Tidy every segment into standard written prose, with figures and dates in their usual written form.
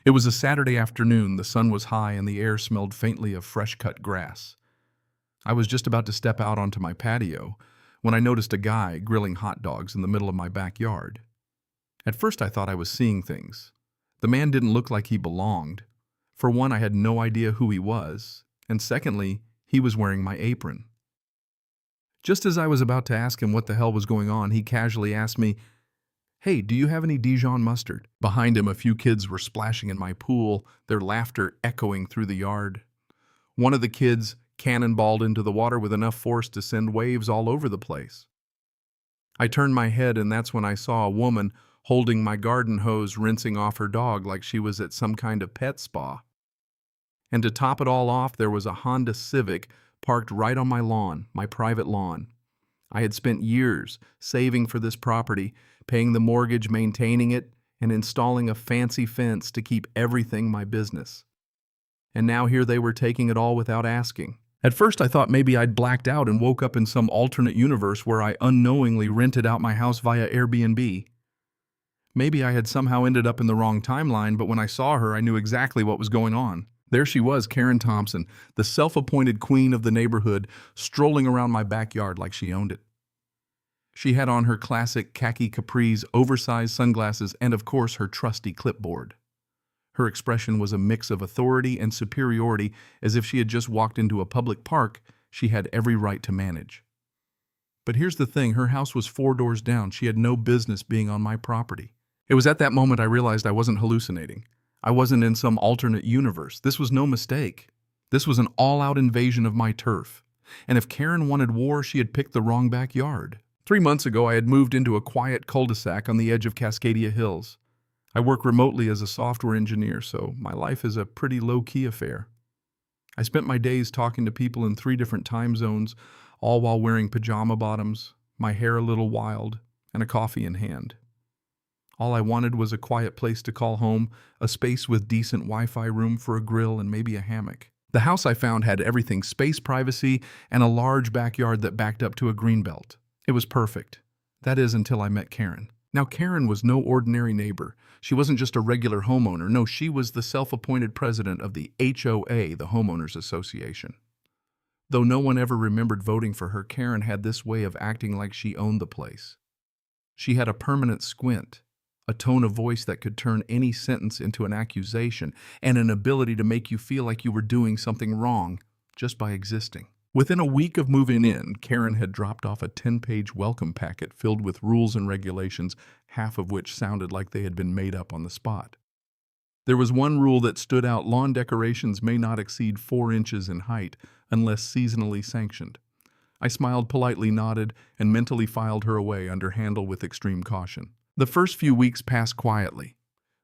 It was a Saturday afternoon, the sun was high, and the air smelled faintly of fresh-cut grass. I was just about to step out onto my patio when I noticed a guy grilling hot dogs in the middle of my backyard. At first I thought I was seeing things. The man didn't look like he belonged. For one, I had no idea who he was, and secondly, he was wearing my apron. Just as I was about to ask him what the hell was going on, he casually asked me, "Hey, do you have any Dijon mustard?" Behind him, a few kids were splashing in my pool, their laughter echoing through the yard. One of the kids cannonballed into the water with enough force to send waves all over the place. I turned my head, and that's when I saw a woman holding my garden hose rinsing off her dog like she was at some kind of pet spa. And to top it all off, there was a Honda Civic parked right on my lawn, my private lawn. I had spent years saving for this property, paying the mortgage, maintaining it, and installing a fancy fence to keep everything my business. And now here they were taking it all without asking. At first I thought maybe I'd blacked out and woke up in some alternate universe where I unknowingly rented out my house via Airbnb. Maybe I had somehow ended up in the wrong timeline, but when I saw her, I knew exactly what was going on. There she was, Karen Thompson, the self-appointed queen of the neighborhood, strolling around my backyard like she owned it. She had on her classic khaki capris, oversized sunglasses, and of course her trusty clipboard. Her expression was a mix of authority and superiority, as if she had just walked into a public park she had every right to manage. But here's the thing, her house was 4 doors down. She had no business being on my property. It was at that moment I realized I wasn't hallucinating. I wasn't in some alternate universe. This was no mistake. This was an all-out invasion of my turf. And if Karen wanted war, she had picked the wrong backyard. 3 months ago, I had moved into a quiet cul-de-sac on the edge of Cascadia Hills. I work remotely as a software engineer, so my life is a pretty low-key affair. I spent my days talking to people in 3 different time zones, all while wearing pajama bottoms, my hair a little wild, and a coffee in hand. All I wanted was a quiet place to call home, a space with decent Wi-Fi, room for a grill, and maybe a hammock. The house I found had everything: space, privacy, and a large backyard that backed up to a greenbelt. It was perfect. That is, until I met Karen. Now, Karen was no ordinary neighbor. She wasn't just a regular homeowner. No, she was the self-appointed president of the HOA, the Homeowners Association. Though no one ever remembered voting for her, Karen had this way of acting like she owned the place. She had a permanent squint, a tone of voice that could turn any sentence into an accusation, and an ability to make you feel like you were doing something wrong just by existing. Within a week of moving in, Karen had dropped off a 10-page welcome packet filled with rules and regulations, half of which sounded like they had been made up on the spot. There was one rule that stood out: lawn decorations may not exceed 4 inches in height unless seasonally sanctioned. I smiled, politely nodded, and mentally filed her away under handle with extreme caution. The first few weeks passed quietly.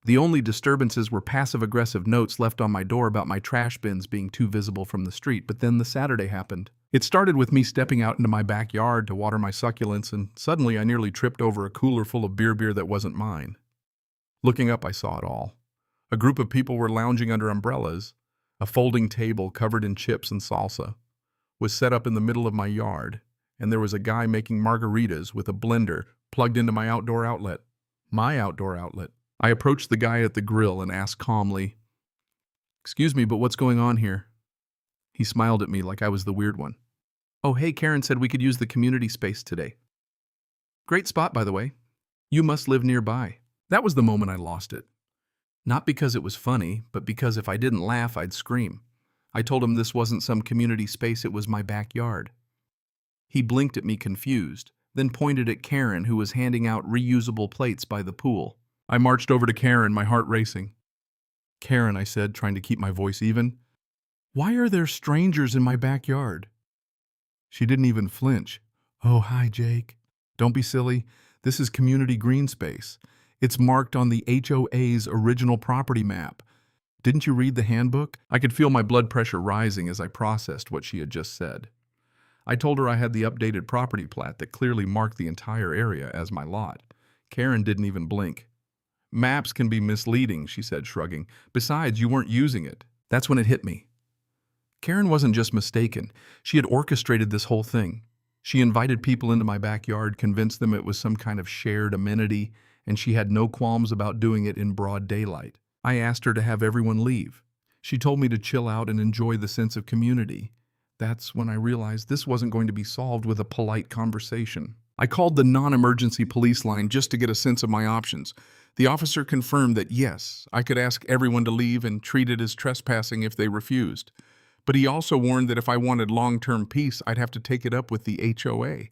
The only disturbances were passive-aggressive notes left on my door about my trash bins being too visible from the street, but then the Saturday happened. It started with me stepping out into my backyard to water my succulents, and suddenly I nearly tripped over a cooler full of beer that wasn't mine. Looking up, I saw it all. A group of people were lounging under umbrellas. A folding table covered in chips and salsa was set up in the middle of my yard, and there was a guy making margaritas with a blender plugged into my outdoor outlet. My outdoor outlet. I approached the guy at the grill and asked calmly, "Excuse me, but what's going on here?" He smiled at me like I was the weird one. "Oh, hey, Karen said we could use the community space today. Great spot, by the way. You must live nearby." That was the moment I lost it. Not because it was funny, but because if I didn't laugh, I'd scream. I told him this wasn't some community space, it was my backyard. He blinked at me confused, then pointed at Karen, who was handing out reusable plates by the pool. I marched over to Karen, my heart racing. "Karen," I said, trying to keep my voice even, "why are there strangers in my backyard?" She didn't even flinch. "Oh, hi, Jake. Don't be silly. This is community green space. It's marked on the HOA's original property map. Didn't you read the handbook?" I could feel my blood pressure rising as I processed what she had just said. I told her I had the updated property plat that clearly marked the entire area as my lot. Karen didn't even blink. "Maps can be misleading," she said, shrugging. "Besides, you weren't using it." That's when it hit me. Karen wasn't just mistaken. She had orchestrated this whole thing. She invited people into my backyard, convinced them it was some kind of shared amenity, and she had no qualms about doing it in broad daylight. I asked her to have everyone leave. She told me to chill out and enjoy the sense of community. That's when I realized this wasn't going to be solved with a polite conversation. I called the non-emergency police line just to get a sense of my options. The officer confirmed that yes, I could ask everyone to leave and treat it as trespassing if they refused. But he also warned that if I wanted long-term peace, I'd have to take it up with the HOA,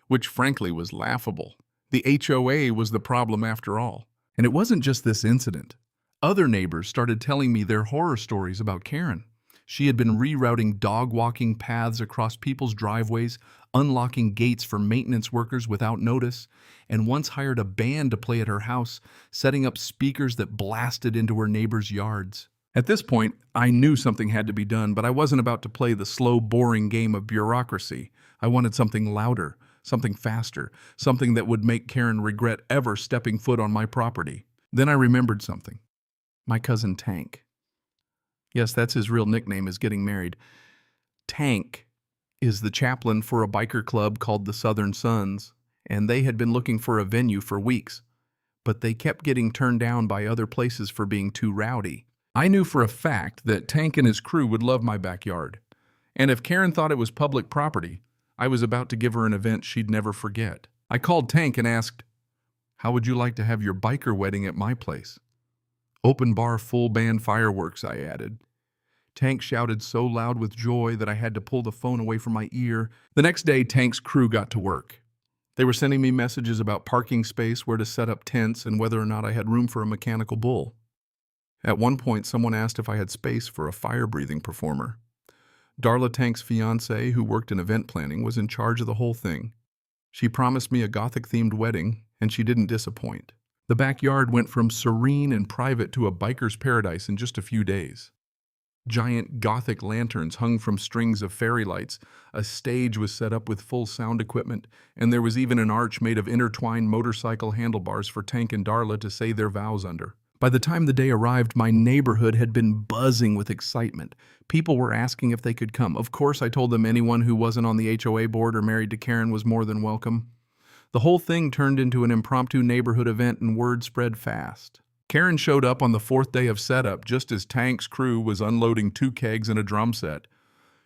which frankly was laughable. The HOA was the problem after all. And it wasn't just this incident. Other neighbors started telling me their horror stories about Karen. She had been rerouting dog-walking paths across people's driveways, unlocking gates for maintenance workers without notice, and once hired a band to play at her house, setting up speakers that blasted into her neighbors' yards. At this point, I knew something had to be done, but I wasn't about to play the slow, boring game of bureaucracy. I wanted something louder, something faster, something that would make Karen regret ever stepping foot on my property. Then I remembered something. My cousin Tank. Yes, that's his real nickname, is getting married. Tank is the chaplain for a biker club called the Southern Sons, and they had been looking for a venue for weeks, but they kept getting turned down by other places for being too rowdy. I knew for a fact that Tank and his crew would love my backyard, and if Karen thought it was public property, I was about to give her an event she'd never forget. I called Tank and asked, "How would you like to have your biker wedding at my place?" "Open bar, full band fireworks," I added. Tank shouted so loud with joy that I had to pull the phone away from my ear. The next day, Tank's crew got to work. They were sending me messages about parking space, where to set up tents, and whether or not I had room for a mechanical bull. At one point, someone asked if I had space for a fire-breathing performer. Darla, Tank's fiancée, who worked in event planning, was in charge of the whole thing. She promised me a Gothic-themed wedding, and she didn't disappoint. The backyard went from serene and private to a biker's paradise in just a few days. Giant Gothic lanterns hung from strings of fairy lights, a stage was set up with full sound equipment, and there was even an arch made of intertwined motorcycle handlebars for Tank and Darla to say their vows under. By the time the day arrived, my neighborhood had been buzzing with excitement. People were asking if they could come. Of course, I told them anyone who wasn't on the HOA board or married to Karen was more than welcome. The whole thing turned into an impromptu neighborhood event, and word spread fast. Karen showed up on the 4th day of setup just as Tank's crew was unloading 2 kegs and a drum set.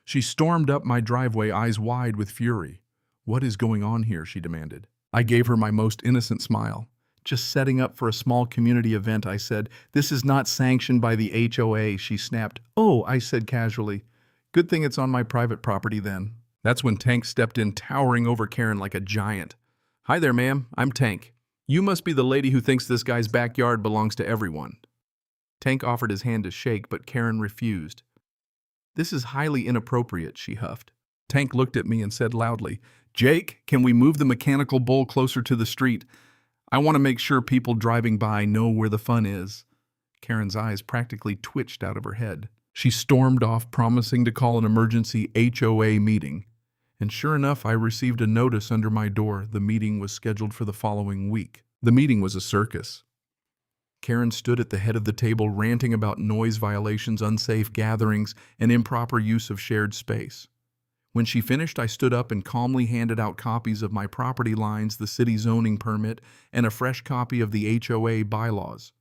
She stormed up my driveway, eyes wide with fury. "What is going on here?" she demanded. I gave her my most innocent smile. "Just setting up for a small community event," I said. "This is not sanctioned by the HOA," she snapped. "Oh," I said casually. "Good thing it's on my private property then." That's when Tank stepped in, towering over Karen like a giant. "Hi there, ma'am. I'm Tank. You must be the lady who thinks this guy's backyard belongs to everyone." Tank offered his hand to shake, but Karen refused. "This is highly inappropriate," she huffed. Tank looked at me and said loudly, "Jake, can we move the mechanical bull closer to the street? I want to make sure people driving by know where the fun is." Karen's eyes practically twitched out of her head. She stormed off, promising to call an emergency HOA meeting. And sure enough, I received a notice under my door. The meeting was scheduled for the following week. The meeting was a circus. Karen stood at the head of the table ranting about noise violations, unsafe gatherings, and improper use of shared space. When she finished, I stood up and calmly handed out copies of my property lines, the city zoning permit, and a fresh copy of the HOA bylaws.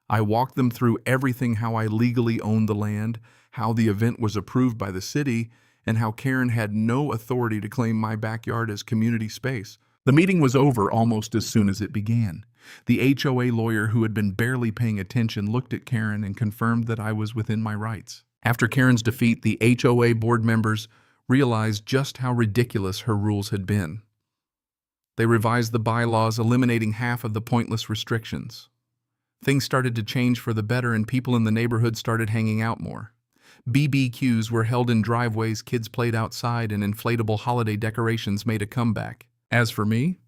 I walked them through everything: how I legally owned the land, how the event was approved by the city, and how Karen had no authority to claim my backyard as community space. The meeting was over almost as soon as it began. The HOA lawyer, who had been barely paying attention, looked at Karen and confirmed that I was within my rights. After Karen's defeat, the HOA board members realized just how ridiculous her rules had been. They revised the bylaws, eliminating half of the pointless restrictions. Things started to change for the better, and people in the neighborhood started hanging out more. BBQs were held in driveways, kids played outside, and inflatable holiday decorations made a comeback. As for me,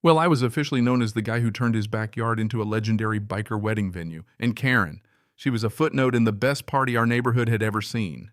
well, I was officially known as the guy who turned his backyard into a legendary biker wedding venue. And Karen, she was a footnote in the best party our neighborhood had ever seen.